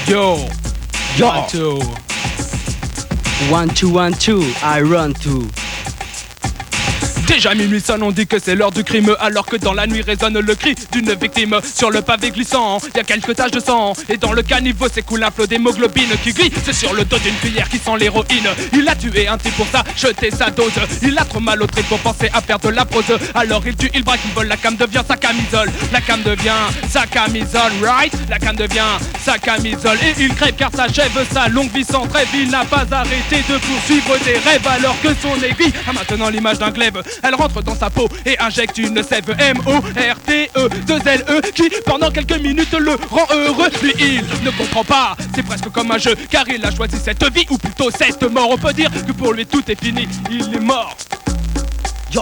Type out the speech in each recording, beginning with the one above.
Yo, Yo. 1, 2. 1, 2, 1, 2, I run to. Déjà minuit sonne, on dit que c'est l'heure du crime, alors que dans la nuit résonne le cri d'une victime. Sur le pavé glissant, y a quelques taches de sang, et dans le caniveau s'écoule un flot d'hémoglobine qui glisse sur le dos d'une cuillère qui sent l'héroïne. Il a tué un type pour ça, jeté sa dose. Il a trop mal au trip pour penser à faire de la pause. Alors il tue, il braque, il vole, la cam devient sa camisole. La cam devient sa camisole, right? La cam devient sa camisole. Et il crève car s'achève sa longue vie sans trêve. Il n'a pas arrêté de poursuivre des rêves, alors que son aiguille a maintenant l'image d'un glaive. Elle rentre dans sa peau et injecte une sève M-O-R-T-E, 2-L-E, qui pendant quelques minutes le rend heureux. Lui il ne comprend pas, c'est presque comme un jeu, car il a choisi cette vie, ou plutôt cette mort. On peut dire que pour lui tout est fini, il est mort. Yo.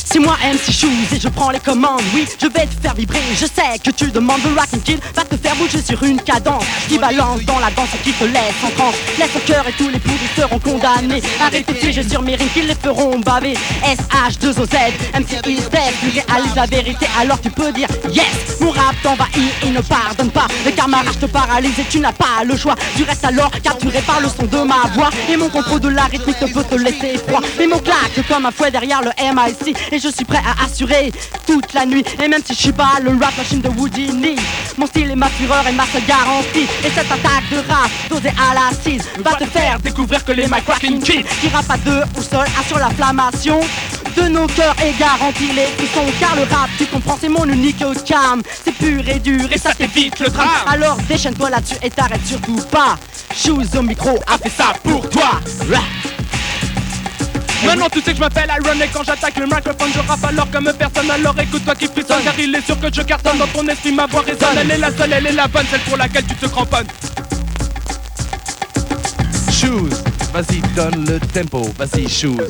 C'est moi MC Shoes et je prends les commandes. Oui, je vais te faire vibrer. Je sais que tu demandes le Rockin' Kid va te faire bouger sur une cadence qui balance dans la danse et qui te laisse en transe. Laisse ton cœur et tous les pourris seront condamnés à répéter sur mes rimes qui les feront baver. S-H-2-O-Z, MC is dead. Tu réalises la vérité alors tu peux dire yes. Mon rap t'envahit et ne pardonne pas. Le camarade te paralyse et tu n'as pas le choix. Tu restes alors capturé par le son de ma voix. Et mon contrôle de la rythmique te peut te laisser froid. Et mon claque comme un fouet derrière le MIC. Et je suis prêt à assurer toute la nuit. Et même si je suis pas le rap machine de Houdini, mon style est ma fureur et ma seule garantie. Et cette attaque de rap dosée à l'assise va te faire découvrir que les Mike Rockin' Kids qui rappent à deux ou seul assurent l'inflammation de nos cœurs et garantit les frissons. Car le rap, tu comprends, c'est mon unique cam. C'est pur et dur et ça t'évite le drame. Alors déchaîne-toi là-dessus et t'arrêtes surtout pas. Shoes au micro a fait ça pour toi. Maintenant tu sais que je m'appelle Iron et quand j'attaque le microphone je rappe alors comme personne. Alors écoute-toi qui frissonne car il est sûr que je cartonne. Dans ton esprit ma voix résonne. Elle est la seule, elle est la bonne, celle pour laquelle tu te cramponnes. Shoes, vas-y donne le tempo, vas-y Shoes.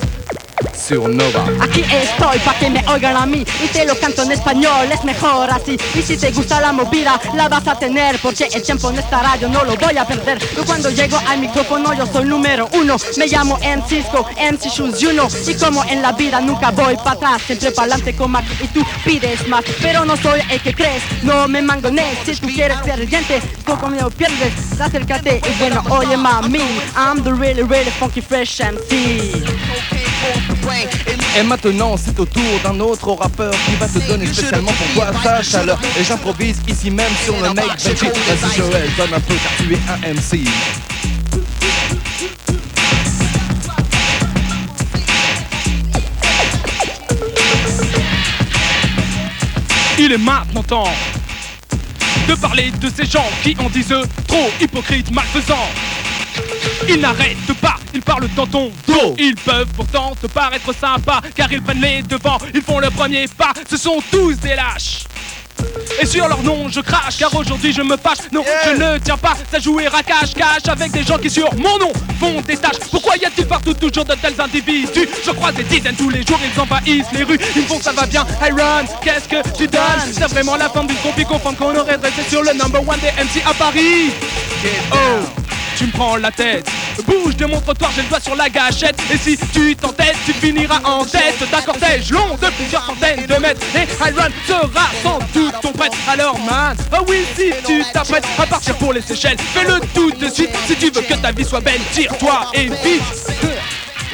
Sur Nova. Aquí estoy pa' que me oigan a mí y te lo canto en español, es mejor así. Y si te gusta la movida, la vas a tener porque el tiempo en esta radio no lo voy a perder. Yo cuando llego al micrófono yo soy número uno. Me llamo Cisco, MC Shoes, you know. Y como en la vida nunca voy para atrás, siempre pa'lante como aquí y tú pides más. Pero no soy el que crees, no me mangones. Si tú quieres ser diente, poco me lo pierdes. Acércate y bueno, oye mami, I'm the really, really funky fresh MC. Et maintenant c'est au tour d'un autre rappeur qui va te donner spécialement pour toi sa chaleur. Et j'improvise ici même sur le Make Benji. Vas-y Joël, donne un peu car tu es un MC. Il est maintenant temps de parler de ces gens qui en disent trop, hypocrites, malfaisants. Ils n'arrêtent pas, ils parlent dans ton dos. Ils peuvent pourtant te paraître sympas car ils prennent les devants, ils font le premier pas. Ce sont tous des lâches. Et sur leur nom je crache car aujourd'hui je me fâche. Non, je ne tiens pas à jouer à cache-cache avec des gens qui sur mon nom font des tâches. Pourquoi y a-t-il partout toujours de tels individus? Je croise des dizaines tous les jours, ils envahissent les rues. Ils me font ça va bien, Iron, qu'est-ce que tu donnes? C'est vraiment la forme d'une compie confondre qu'on aurait dressé sur le number one des MC à Paris. Oh, tu me prends la tête. Bouge de mon trottoir, j'ai le doigt sur la gâchette. Et si tu t'entêtes, tu finiras en tête d'un cortège long de plusieurs centaines de mètres. Et Iron sera sans doute ton prêtre. Alors man, ah oui, si tu t'apprêtes à partir pour les Seychelles, fais-le tout de suite. Si tu veux que ta vie soit belle, tire-toi et vite.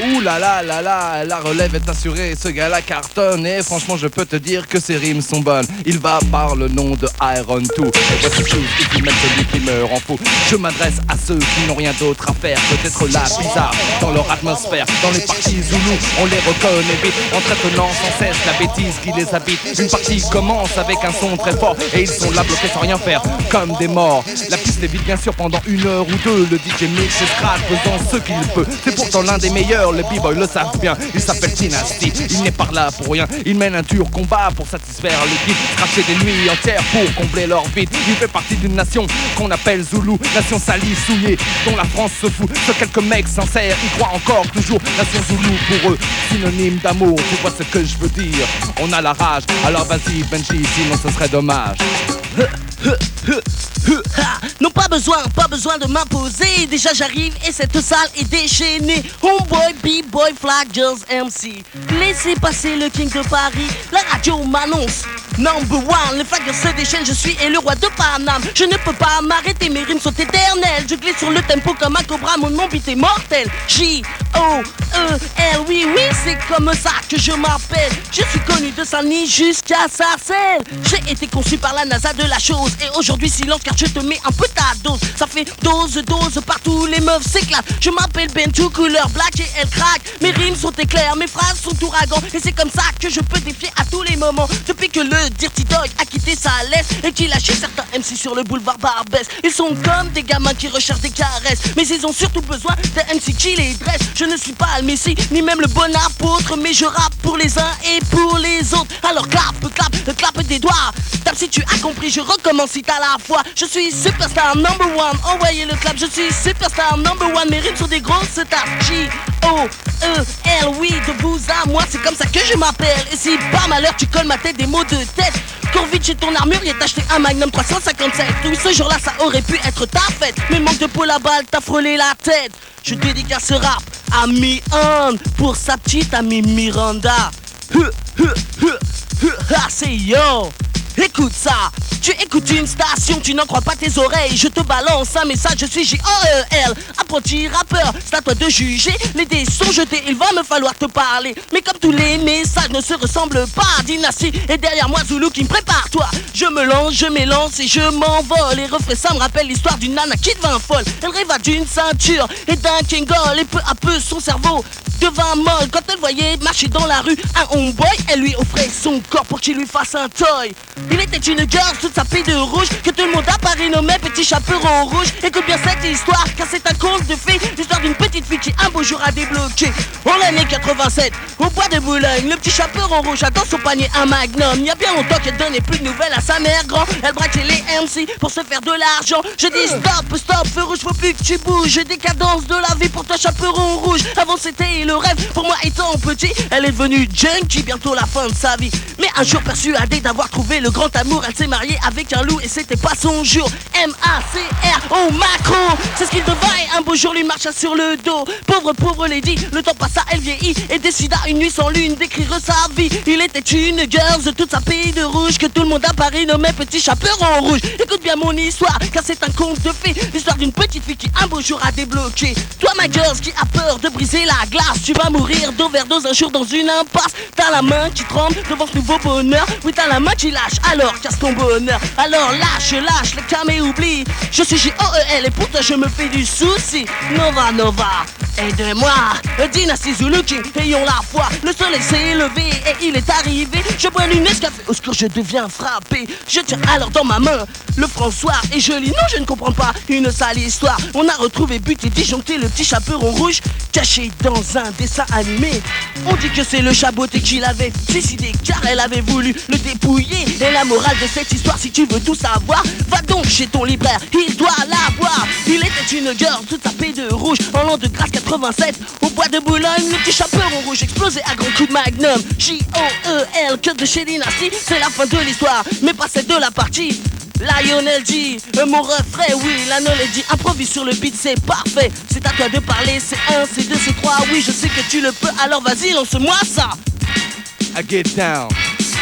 Ouh là là là là, la relève est assurée, ce gars-là cartonne. Et franchement je peux te dire que ses rimes sont bonnes. Il va par le nom de Iron 2. Et voici chose qui met celui qui me rend fou. Je m'adresse à ceux qui n'ont rien d'autre à faire que d'être là bizarre dans leur atmosphère. Dans les parties Zoulou, on les reconnaît vite en traitonnant sans cesse la bêtise qui les habite. Une partie commence avec un son très fort et ils sont là bloqués sans rien faire, comme des morts. La piste est vide bien sûr pendant 1 heure ou 2. Le DJ mix et scratch faisant ce qu'il peut. C'est pourtant l'un des meilleurs. Les b-boys le savent bien, il s'appelle Dynasty. Il n'est pas là pour rien, il mène un dur combat pour satisfaire l'équipe. Cracher des nuits entières pour combler leur vide. Il fait partie d'une nation qu'on appelle Zoulou. Nation salie, souillée, dont la France se fout. Ce quelques mecs sincères y croient encore toujours. Nation Zoulou pour eux, synonyme d'amour. Tu vois ce que je veux dire, on a la rage. Alors vas-y Benji, sinon ce serait dommage. Non pas besoin de m'imposer. Déjà j'arrive et cette salle est déchaînée. Homeboy, B-boy, flag, girls, MC. Laissez passer le King de Paris. La radio m'annonce Number one, les flaggers se déchaînent, je suis et le roi de Paname. Je ne peux pas m'arrêter, mes rimes sont éternelles. Je glisse sur le tempo comme un cobra, mon nom beat est mortel. J-O-E-L, oui, oui, c'est comme ça que je m'appelle. Je suis connu de Saint-Denis jusqu'à Sarcelles. J'ai été conçu par la NASA de la chose. Et aujourd'hui silence car je te mets un peu ta dose. Ça fait dose partout, les meufs s'éclatent. Je m'appelle Bentou, couleur black et elle craque. Mes rimes sont éclairs, mes phrases sont ouragans. Et c'est comme ça que je peux défier à tous les moments. Depuis que le Dirty Dog a quitté sa laisse et qu'il a lâché certains MC sur le boulevard Barbès. Ils sont comme des gamins qui recherchent des caresses, mais ils ont surtout besoin d'un MC qui les dresse. Je ne suis pas le Messie, ni même le bon apôtre, mais je rappe pour les uns et pour les autres. Alors clap des doigts. Tape si tu as compris, je recommence si t'as la foi. Je suis superstar number one, envoyez le clap. Je suis superstar number one, mes rimes sont des grosses stars. J-O-E-L, oui, de vous à moi, c'est comme ça que je m'appelle. Et si par malheur tu colles ma tête des mots de tête, cours vite chez ton armurier, t'as acheté un Magnum 357. Oui, ce jour-là, ça aurait pu être ta fête, mais manque de peau à balle, t'as frôlé la tête. Je dédicace ce rap à Mi-On pour sa petite amie Miranda. C'est yo. Écoute ça, tu écoutes une station, tu n'en crois pas tes oreilles. Je te balance un message, je suis J-O-E-L. Apprenti rappeur, c'est à toi de juger. Les dés sont jetés, il va me falloir te parler. Mais comme tous les messages ne se ressemblent pas, Dynasty est derrière moi, Zulu qui me prépare toi. Je me lance, je m'élance et je m'envole. Les refrains ça me rappelle l'histoire d'une nana qui devint folle. Elle rêva d'une ceinture et d'un Kangol. Et peu à peu son cerveau devint molle. Quand elle voyait marcher dans la rue un homeboy, elle lui offrait son corps pour qu'il lui fasse un toy. Il était une girl toute sapée de rouge que tout le monde à Paris nommait Petit Chaperon Rouge. Écoute bien cette histoire car c'est un conte de fées. L'histoire d'une petite fille qui un beau jour a débloqué. En l'année 87, au bois de Boulogne, le petit Chaperon Rouge a dans son panier un Magnum. Il y a bien longtemps qu'elle donnait plus de nouvelles à sa mère grand. Elle braquait les MC pour se faire de l'argent. Je dis stop, feu rouge, faut plus que tu bouges. Décadence de la vie pour toi Chaperon Rouge. Avant c'était le rêve, pour moi étant petit, elle est devenue junkie, bientôt la fin de sa vie. Mais un jour persuadée d'avoir trouvé le grand amour, elle s'est mariée avec un loup et c'était pas son jour. M-A-C-R-O Macron, c'est ce qu'il devait. Un beau jour lui marcha sur le dos. Pauvre lady, le temps passa, elle vieillit et décida une nuit sans lune d'écrire sa vie. Il était une girl toute sa pays de rouge que tout le monde à Paris nommait Petit Chaperon Rouge. Écoute bien mon histoire car c'est un conte de fées. L'histoire d'une petite fille qui un beau jour a débloqué. Toi ma girl qui a peur de briser la glace, tu vas mourir d'overdose un jour dans une impasse. T'as la main qui tremble devant ce nouveau bonheur. Oui t'as la main qui lâche, alors casse ton bonheur. Alors lâche les cams et oublie. Je suis J-O-E-L et pour toi je me fais du souci. Nova, aide-moi. Dynasty Zulu King, ayons la foi. Le soleil s'est levé et il est arrivé. Je bois une escafé, au secours je deviens frappé. Je tiens alors dans ma main le François et je lis, non je ne comprends pas, une sale histoire. On a retrouvé buté, disjoncté le petit Chaperon Rouge caché dans un dessin animé. On dit que c'est le chaboté qui l'avait décidé car elle avait voulu le dépouiller. Et la morale de cette histoire, si tu veux tout savoir, va donc chez ton libraire, il doit l'avoir. Il était une girl toute tapée de rouge en l'an de grâce 87. Au bois de Boulogne, le petit Chaperon Rouge explosé à grands coups de Magnum. J-O-E-L, que de chez Dynasty, c'est la fin de l'histoire, mais pas celle de la partie. Lionel G, mon refrain, oui, Lionel G, improvise sur le beat, c'est parfait. C'est à toi de parler, c'est 1, c'est 2, c'est 3, oui, je sais que tu le peux, alors vas-y, lance-moi ça. I get down.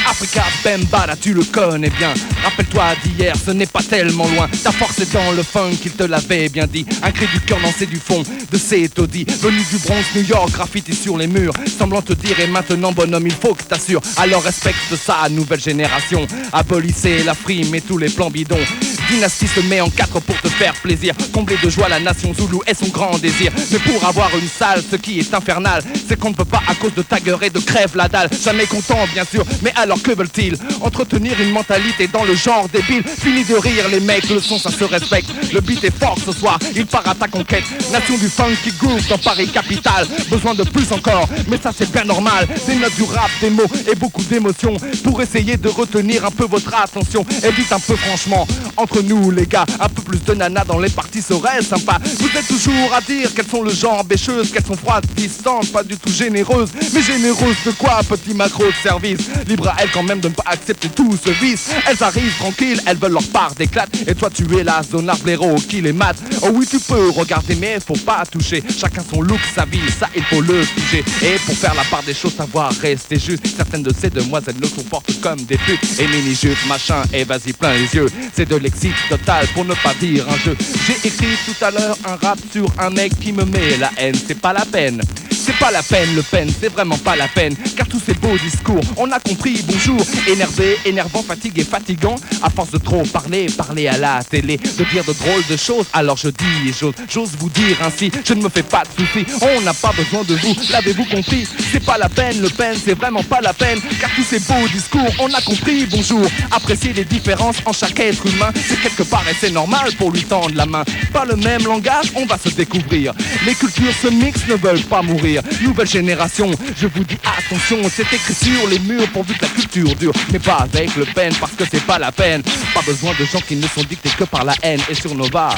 Africa Bambaataa, tu le connais bien. Rappelle-toi d'hier, ce n'est pas tellement loin. Ta force est dans le funk, il te l'avait bien dit. Un cri du cœur lancé du fond de ces taudis. Venu du Bronx, New York, graffiti sur les murs. Semblant te dire, et maintenant bonhomme, il faut que t'assures. Alors respecte ça, nouvelle génération. Abolissez la frime et tous les plans bidons. Dynasty se met en 4 pour te faire plaisir. Combler de joie la nation Zoulou est son grand désir. Mais pour avoir une salle, ce qui est infernal, c'est qu'on ne peut pas à cause de ta gueule et de crève la dalle. Jamais content bien sûr, mais alors que veulent-ils? Entretenir une mentalité dans le genre débile. Fini de rire les mecs, le son ça se respecte. Le beat est fort ce soir, il part à ta conquête. Nation du funky groove dans Paris capitale. Besoin de plus encore, mais ça c'est bien normal. Des notes du rap, des mots et beaucoup d'émotions pour essayer de retenir un peu votre attention. Et dites un peu franchement, entre entre nous les gars. Un peu plus de nana dans les parties serait sympa. Vous êtes toujours à dire qu'elles sont le genre bêcheuses, qu'elles sont froides, distantes, pas du tout généreuses. Mais généreuses de quoi, petit macro de service? Libre à elles quand même de ne pas accepter tout ce vice. Elles arrivent tranquilles, elles veulent leur part d'éclate. Et toi tu es la zone blaireau qui les mate. Oh oui tu peux regarder mais faut pas toucher. Chacun son look, sa vie, ça il faut le figer. Et pour faire la part des choses, savoir rester juste. Certaines de ces demoiselles le comportent comme des putes. Et mini-jupes, machin, et vas-y plein les yeux. C'est de l'exit total pour ne pas dire un jeu. J'ai écrit tout à l'heure un rap sur un mec qui me met la haine. C'est pas la peine. C'est pas la peine, Le Pen, c'est vraiment pas la peine. Car tous ces beaux discours, on a compris, bonjour. Énervé, énervant, fatigué, fatigant. À force de trop parler, parler à la télé, de dire de drôles de choses, alors je dis j'ose vous dire ainsi, je ne me fais pas de soucis. On n'a pas besoin de vous, l'avez-vous compris? C'est pas la peine, Le Pen, c'est vraiment pas la peine. Car tous ces beaux discours, on a compris, bonjour. Apprécier les différences en chaque être humain, c'est quelque part et c'est normal pour lui tendre la main. Pas le même langage, on va se découvrir. Les cultures se mixent, ne veulent pas mourir. Nouvelle génération, je vous dis attention, c'est écrit sur les murs pourvu que la culture dure. Mais pas avec Le Pen parce que c'est pas la peine. Pas besoin de gens qui ne sont dictés que par la haine et sur Nova.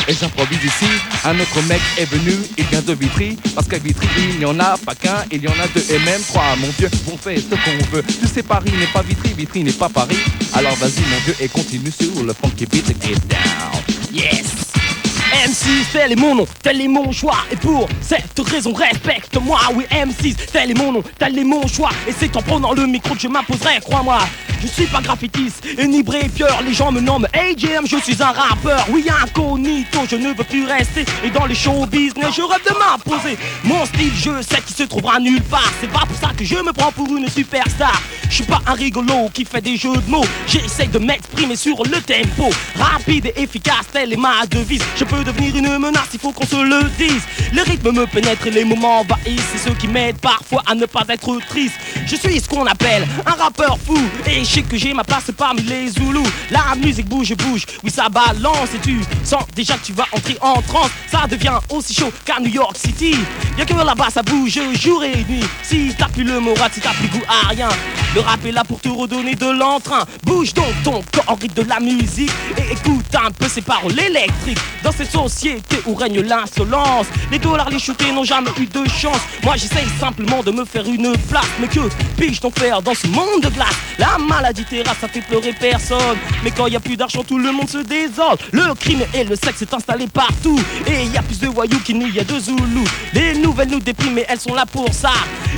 Et j'improvise ici, un autre mec est venu, il vient de Vitry. Parce qu'à Vitry il n'y en a pas qu'un, il y en a deux et même trois. Mon Dieu, on fait ce qu'on veut. Tu sais Paris n'est pas Vitry, Vitry n'est pas Paris. Alors vas-y mon Dieu et continue sur le funky beat et get down. Yes! M6, tel est mon nom, tel est mon choix. Et pour cette raison, respecte-moi. Oui, M6, tel est mon nom, tel est mon choix. Et c'est en prenant le micro que je m'imposerai, crois-moi. Je suis pas graffitiste et ni brépieur. Les gens me nomment AJM, je suis un rappeur. Oui, incognito, je ne veux plus rester. Et dans les show business, je rêve de m'imposer. Mon style, je sais qu'il se trouvera nulle part. C'est pas pour ça que je me prends pour une superstar. Je suis pas un rigolo qui fait des jeux de mots. J'essaie de m'exprimer sur le tempo. Rapide et efficace, telle est ma devise. Je peux devenir une menace, il faut qu'on se le dise. Le rythme me pénètre et les moments envahissent. C'est ce qui m'aide parfois à ne pas être triste. Je suis ce qu'on appelle un rappeur fou. Et je sais que j'ai ma place parmi les Zoulous. La musique bouge, oui ça balance. Et tu sens déjà que tu vas entrer en transe. Ça devient aussi chaud qu'à New York City. Y'a que là-bas ça bouge jour et nuit. Si t'as plus le moral, si t'as plus goût à rien, le rap est là pour te redonner de l'entrain. Bouge donc ton corps en rythme de la musique. Et écoute un peu ces paroles électriques. Dans cette société où règne l'insolence, les dollars, les shootés n'ont jamais eu de chance. Moi j'essaye simplement de me faire une place. Mais que puis-je t'en faire dans ce monde de glace? La maladie terrasse, ça fait pleurer personne. Mais quand y a plus d'argent, tout le monde se désordre. Le crime et le sexe est installé partout. Et y a plus de voyous qu'il n'y a de Zoulous. Les nouvelles nous dépriment mais elles sont là pour ça.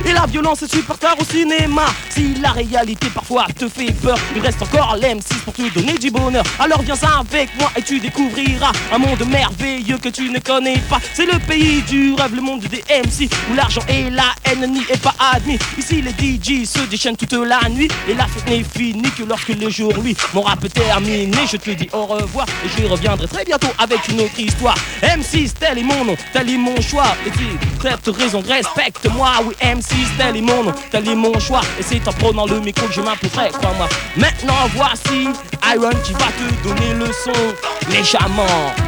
Et la violence est superstar au cinéma. Si la réalité parfois te fait peur, il reste encore l'M6 pour te donner du bonheur. Alors viens avec moi et tu découvriras un monde merveilleux que tu ne connais pas. C'est le pays du rêve, le monde des MC, où l'argent et la haine n'y est pas admis. Ici les DJ se déchaînent toute la nuit. Et la fête n'est finie que lorsque le jour lui. Mon rap est terminé, je te dis au revoir. Et j'y reviendrai très bientôt avec une autre histoire. M6, tel est mon nom, tel est mon choix. Et tu cette raison, respecte-moi. Oui, M6, tel est mon nom, tel est mon choix. Et c'est en prenant le micro que je m'imposerai, crois-moi. Maintenant voici Iron qui va te donner le son légèrement.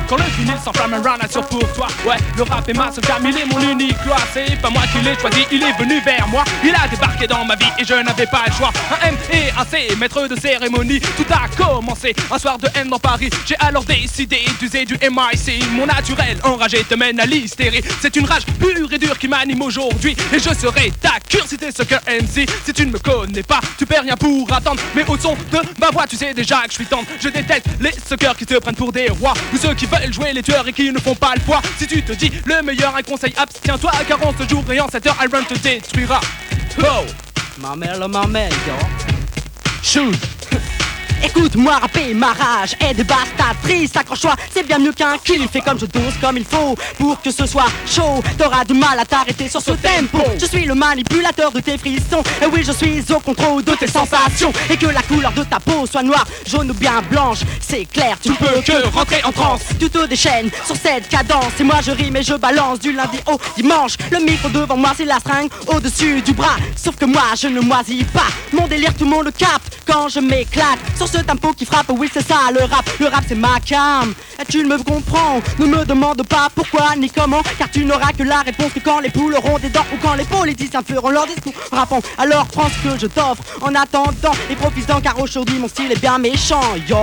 Quand le vinyle s'enflamme, un round assure pour toi. Ouais, le rap est ma seule gamme, il est mon unique loi. C'est pas moi qui l'ai choisi, il est venu vers moi. Il a débarqué dans ma vie et je n'avais pas le choix. Un M et un C, maître de cérémonie. Tout a commencé un soir de haine dans Paris. J'ai alors décidé d'user du MIC. Mon naturel enragé te mène à l'hystérie. C'est une rage pure et dure qui m'anime aujourd'hui. Et je serai ta cure si t'es ce que MC. Si tu ne me connais pas, tu perds rien pour attendre. Mais au son de ma voix, tu sais déjà que je suis tendre. Je déteste les suckers qui te prennent pour des rois. Ou ceux qui veulent jouer les tueurs et qui ne font pas le poids. Si tu te dis le meilleur, un conseil, abstiens-toi. Car en ce jour et en cette heure, Iron te détruira. Oh, Ma mère, yo. shoot. Écoute-moi rapper ma rage est dévastatrice. Accroche-toi, c'est bien mieux qu'un kill. Fais comme je dose comme il faut pour que ce soit chaud. T'auras du mal à t'arrêter sur ce tempo. Je suis le manipulateur de tes frissons. Et oui, je suis au contrôle de tes sensations. Et que la couleur de ta peau soit noire, jaune ou bien blanche, c'est clair, tu peux que rentrer en transe. Tu te déchaînes sur cette cadence. Et moi je rime et je balance du lundi au dimanche. Le micro devant moi c'est la stringue au-dessus du bras. Sauf que moi je ne moisis pas. Mon délire tout le monde le capte quand je m'éclate sur ce tempo qui frappe, oui c'est ça le rap. Le rap c'est ma cam, et tu me comprends. Ne me demande pas pourquoi ni comment, car tu n'auras que la réponse que quand les poules auront des dents ou quand les politiciens feront leur discours rappant. Alors prends ce que je t'offre en attendant et profites-en, car aujourd'hui mon style est bien méchant, yo.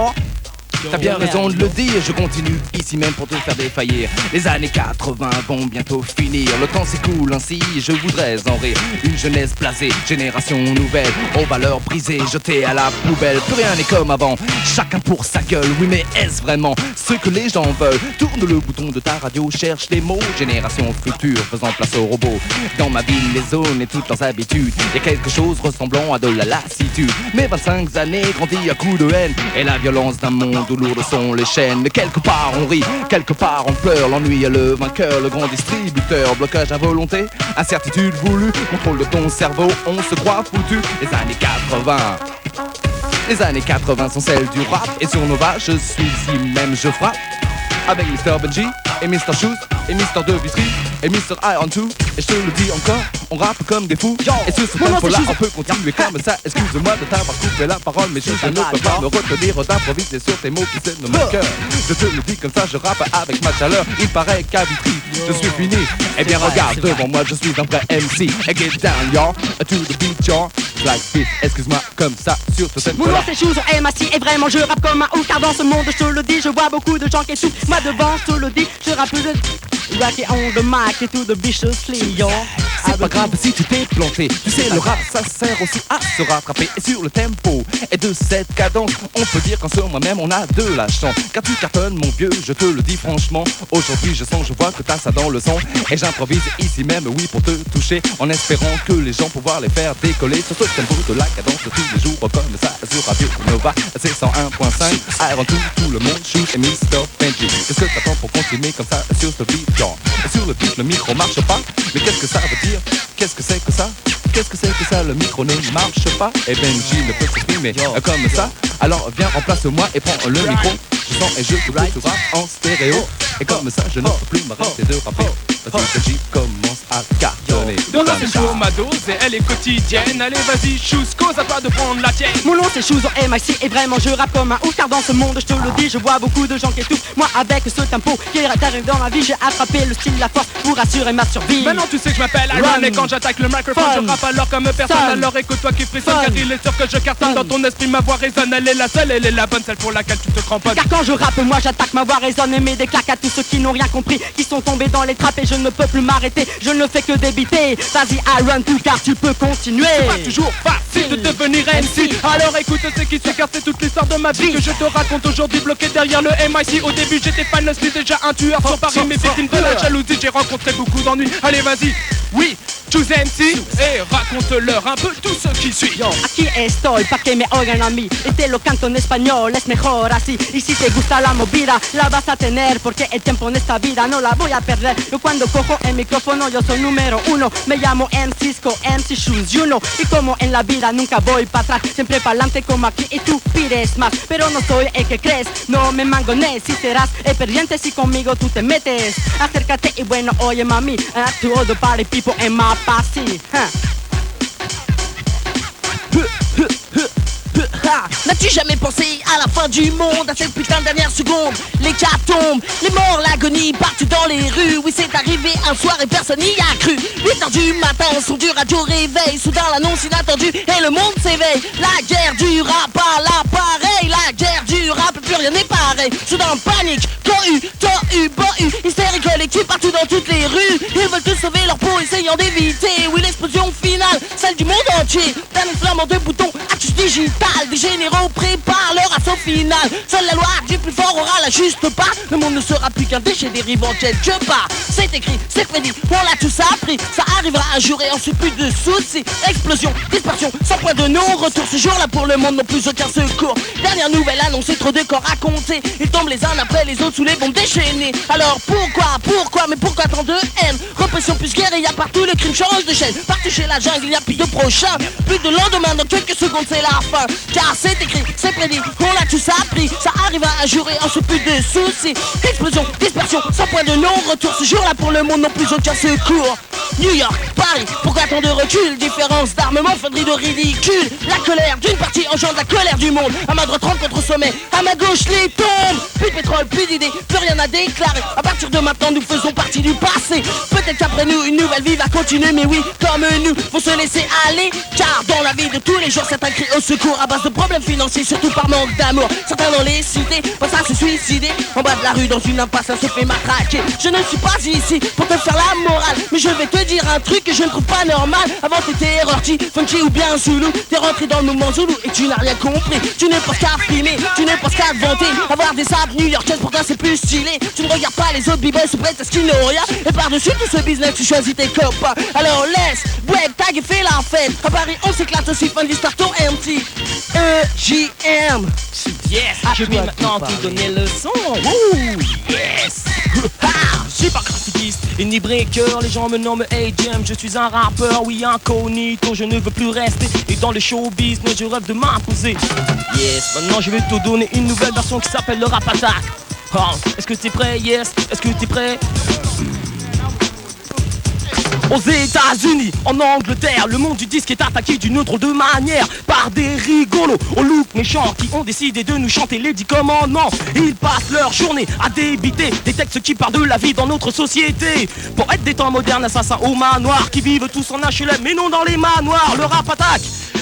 T'as bien raison de le dire, je continue ici même pour te faire défaillir. Les années 80 vont bientôt finir, le temps s'écoule ainsi, je voudrais en rire. Une jeunesse blasée, génération nouvelle, aux valeurs brisées, jetées à la poubelle. Plus rien n'est comme avant, chacun pour sa gueule. Oui mais est-ce vraiment ce que les gens veulent? Tourne le bouton de ta radio, cherche les mots. Génération future, faisant place aux robots. Dans ma ville, les zones et toutes leurs habitudes, y a quelque chose ressemblant à de la lassitude. Mes 25 années grandis à coups de haine, et la violence d'un monde où lourdes sont les chaînes. Mais quelque part on rit, quelque part on pleure. L'ennui est le vainqueur, le grand distributeur. Blocage à volonté, incertitude voulue, contrôle de ton cerveau, on se croit foutu. Les années 80. Les années 80 sont celles du rap, et sur Nova je suis ici même, je frappe avec Mr. Benji et Mr. Shoes et Mr. De Vitry et Mr. Iron 2. Et je te le dis encore, on rappe comme des fous. Et sur ce tempo-là, on peut continuer comme ça. Excuse-moi de t'avoir coupé la parole, mais je ne peux pas me retenir d'improviser sur tes mots qui sonnent dans mon cœur. Je te le dis comme ça, je rappe avec ma chaleur. Il paraît qu'à Vitry, je suis fini. Eh bien regarde devant moi, je suis un vrai MC. Et get down, y'all, to the beat, y'all. Like this, excuse-moi, comme ça, sur ce tempo-là. Mon nom c'est Shoes en MAC et vraiment je rappe comme un ouf. Car dans ce monde, je te le dis, je vois beaucoup de gens qui souffrent. Moi devant, je te le dis, je rappe de... Rocky on the mic et tout de viciously, yo. C'est pas grave si tu t'es planté. Tu sais, le rap, ça sert aussi à se rattraper. Et sur le tempo et de cette cadence, on peut dire qu'en sur moi-même, on a de la chance. Car tu cartonnes, mon vieux, je te le dis franchement. Aujourd'hui, je sens, je vois que t'as ça dans le sang. Et j'improvise ici même, oui, pour te toucher. En espérant que les gens pouvoir les faire décoller. Sur ce tempo de la cadence de tous les jours, comme ça, sur Radio Nova, c'est 101.5. Iron tout le monde, Shoes et Mr. Benji. Qu'est-ce que t'attends pour continuer comme ça sur ce beat? Et sur le beat, le micro marche pas. Mais qu'est-ce que ça veut dire? Qu'est-ce que c'est que ça? Qu'est-ce que c'est que ça? Le micro ne marche pas. Et Benji ne peut s'exprimer comme ça. Alors viens, remplace-moi et prends le micro. Je sens et je te tout rap en stéréo. Et comme ça, je ne peux plus m'arrêter de rapper. Parce que Benji commence à cartonner. Mon nom c'est Shoes, ma dose et elle est quotidienne. Allez vas-y Shoes, cause à toi de prendre la tienne. Mon nom c'est Shoes en MIC et vraiment je rappe comme un ouf. Car dans ce monde, je te le dis, je vois beaucoup de gens qui étouffent. Moi avec ce tempo qui arrive dans ma vie, j'ai attrapé le style, la force pour assurer ma survie. Maintenant tu sais que je m'appelle Iron et quand j'attaque le microphone je rappe alors comme personne. Alors écoute-toi qui frissonne car il est sûr que je cartonne. Dans ton esprit ma voix résonne, elle est la seule, elle est la bonne, celle pour laquelle tu te cramponnes. Car quand je rappe, moi j'attaque, ma voix résonne et mets des claques à tous ceux qui n'ont rien compris, qui sont tombés dans les trappes et je ne peux plus m'arrêter. Je ne fais que débiter. Vas-y Iron tout car tu peux continuer. C'est pas toujours facile de devenir MC. Alors écoute ce qui suit car c'est toute l'histoire de ma vie que je te raconte aujourd'hui, bloqué derrière le MIC. Au début j'étais fan, je suis déjà un tueur sur Paris, mais victime de la jalousie, j'ai rencontré beaucoup d'ennuis. Allez vas-y, oui, Choose MC et raconte-leur un peu tout ce qui suit. Aquí estoy pa' que me oigan a mí. Y te lo canto en español, es mejor así. Y si te gusta la movida, la vas a tener, porque el tiempo en esta vida no la voy a perder. Yo cuando cojo el micrófono, yo soy número uno. Me llamo MCisco, MC Shoes, you know. Y como en la vida nunca voy para atrás, siempre pa'lante como aquí y tú pides más. Pero no soy el que crees, no me mangones. Si serás el perdiente si conmigo tú te metes. Acércate y bueno, oye mami, to all the party people in my passy. N'as-tu jamais pensé à la fin du monde, à cette putain de dernière seconde? Les cas tombent, les morts, l'agonie partout dans les rues. Oui c'est arrivé un soir et personne n'y a cru. 8h du matin, son du radio réveil. Soudain l'annonce inattendue et le monde s'éveille. La guerre du rap à l'appareil. La guerre du rap, plus rien n'est pareil. Soudain panique, cohue, torhue, bohue. Hystérie collective partout dans toutes les rues. Ils veulent tous sauver leur peau essayant d'éviter. Oui l'explosion finale, celle du monde entier. D'un flamant de boutons, astuce digitale. Des généraux préparent leur assaut final. Seule la loi du plus fort aura la juste part. Le monde ne sera plus qu'un déchet dérivant quelque part. C'est écrit, c'est prédit, on l'a tous appris. Ça arrivera un jour et ensuite plus de soucis. Explosion, dispersion, sans point de non-retour. Ce jour-là pour le monde n'ont plus aucun secours. Dernière nouvelle annoncée, trop de corps racontés. Ils tombent les uns après les autres sous les bombes déchaînées. Alors mais pourquoi tant de haine? Répression plus guérilla partout, le crime change de chaîne. Parti chez la jungle, il n'y a plus de prochain. Plus de lendemain, dans quelques secondes c'est la fin. Car c'est écrit, c'est prédit, on l'a tous appris. Ça arrivera un jour et ensuite plus de soucis. Explosion, dispersion, sans point de non-retour. Ce jour-là pour le monde n'ont plus aucun secours. New York, Paris, pourquoi tant de recul? Différence d'armement, fonderie de ridicule. La colère d'une partie engendre la colère du monde. À ma droite rentre contre sommet, à ma gauche les tombes. Plus de pétrole, plus d'idées, plus rien à déclarer. À partir de maintenant nous faisons partie du passé. Peut-être qu'après nous une nouvelle belle vie va continuer, mais oui, comme nous, faut se laisser aller. Car dans la vie de tous les jours, certains crient au secours à base de problèmes financiers, surtout par manque d'amour. Certains dans les cités pensent à se suicider. En bas de la rue, dans une impasse, ça se fait matraquer. Je ne suis pas ici pour te faire la morale, mais je vais te dire un truc que je ne trouve pas normal. Avant t'étais Rorty, funky ou bien Zoulou. T'es rentré dans le mouvement Zoulou et tu n'as rien compris. Tu n'es pas qu'à filmer, tu n'es pas qu'à te vanter. Avoir des sables new-yorkaises pour toi c'est plus stylé. Tu ne regardes pas les autres b-boys, c'est prêt à ce qu'ils n'ont rien. Et par-dessus tout ce business, tu choisis tes copains. Alors laisse, break, tag et fais la fête. À Paris, on s'éclate aussi, fin de l'histoire, ton MT. EJM. Yes, je vais maintenant te donner le son. Wouh, yes. Je suis pas graffitiste et ni breaker, les gens me nomment AJM. Je suis un rappeur, oui incognito, je ne veux plus rester. Et dans le showbiz, je rêve de m'imposer. Yes, maintenant je vais te donner une nouvelle version qui s'appelle le rap attack. Oh, est-ce que t'es prêt? Yes, est-ce que t'es prêt? Aux États-Unis, en Angleterre, le monde du disque est attaqué d'une drôle de manière par des rigolos au look méchant qui ont décidé de nous chanter les 10 commandements. Ils passent leur journée à débiter des textes qui parlent de la vie dans notre société. Pour être des temps modernes, assassins au manoir qui vivent tous en HLM mais non dans les manoirs. Le rap attaque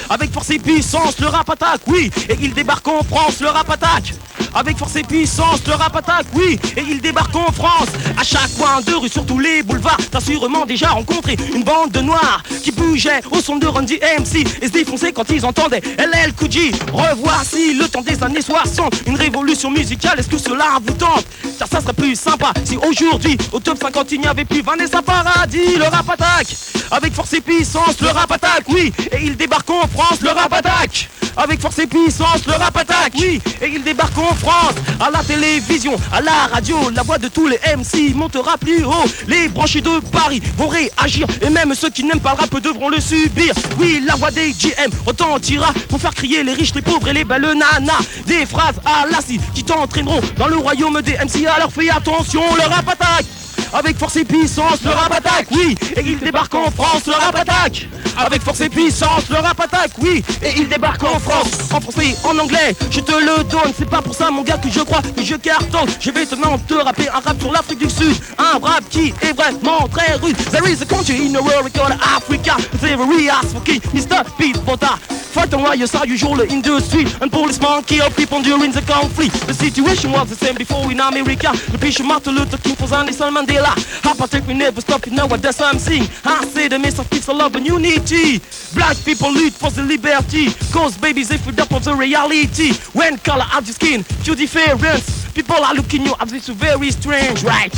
avec force et puissance, le rap attaque, oui, et il débarque en France, le rap attaque. Avec force et puissance, le rap attaque, oui, et il débarque en France. À chaque coin de rue, sur tous les boulevards, t'as sûrement déjà rencontré une bande de noirs qui bougeait au son de Run DMC et se défonçaient quand ils entendaient LL Cool J. Revoici le temps des années 60, une révolution musicale, est-ce que cela vous tente? Car ça serait plus sympa si aujourd'hui, au top 50, il n'y avait plus Vanessa Paradis. Le rap attaque, avec force et puissance, le rap attaque, oui, et il débarque en France, le rap attaque. Avec force et puissance, le rap attaque, oui, et il débarque en France. À la télévision, à la radio, la voix de tous les MC montera plus haut. Les branchés de Paris vont réagir, et même ceux qui n'aiment pas le rap devront le subir. Oui, la voix des GM retentira pour faire crier les riches, les pauvres et les belles nanas. Des phrases à l'acide qui t'entraîneront dans le royaume des MC. Alors fais attention, le rap attaque. Avec force et puissance, le rap attaque, oui, et il débarque en France, le rap attaque. Avec force et puissance, le rap attaque, oui, et il débarque en France. En français, en anglais, je te le donne. C'est pas pour ça mon gars que je crois que je cartonne. Je vais maintenant te rapper un rap sur l'Afrique du Sud. Un rap qui est vraiment très rude. There is a country in the world we call Africa. Very ass for king, Mr. Pete Bota. Fight and riots are usual in the street, and policemen kill people during the conflict. The situation was the same before in America. The Bishop Martin Luther King for Nelson Mandela. Apartheid we never stop, you know what that's I'm saying. I say the mess of peace, love and unity. Black people lead for the liberty, cause babies they feed up of the reality. When color of your skin, you difference, people are looking you as it's very strange, right?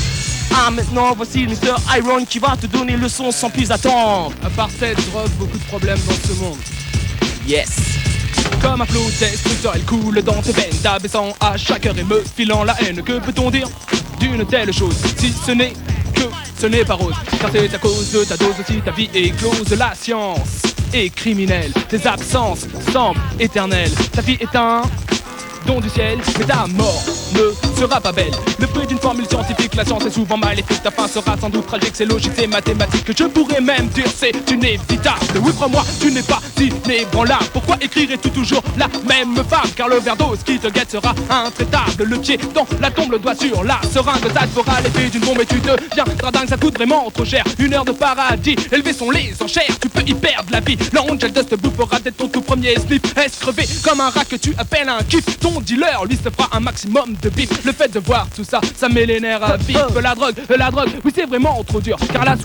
Ah maintenant voici Mr. Iron qui va te donner le son sans plus attendre. À part cette drogue, beaucoup de problèmes dans ce monde. Yes. Comme un flot destructeur, elle coule dans tes veines, t'abaissant à chaque heure et me filant la haine. Que peut-on dire d'une telle chose, si ce n'est que ce n'est pas rose? Car c'est à cause de ta dose aussi ta vie éclose. La science est criminelle, tes absences semblent éternelles. Ta vie est un don du ciel, mais ta mort ne sera pas belle. Le fruit d'une formule scientifique, la science est souvent maléfique. Ta fin sera sans doute tragique, c'est logique, c'est mathématique. Je pourrais même dire c'est inévitable. Oui, crois-moi, tu n'es pas inébranlable. Pourquoi écrirais-tu toujours la même femme? Car le verre d'eau qui te guette sera intraitable. Le pied dans la tombe, le doigt sur la seringue. Ça te fera l'effet d'une bombe et tu deviendras dingue. Ça coûte vraiment trop cher, une heure de paradis. Élevés sont les enchères, tu peux y perdre la vie. L'angel Dust te bouffera dès ton tout premier sniff. Est-ce crevé comme un rat que tu appelles un kiff? Ton dealer, lui, se fera un maximum de bif. Le fait de voir tout ça, ça met les nerfs à vif. La drogue, oui c'est vraiment trop dur. Car la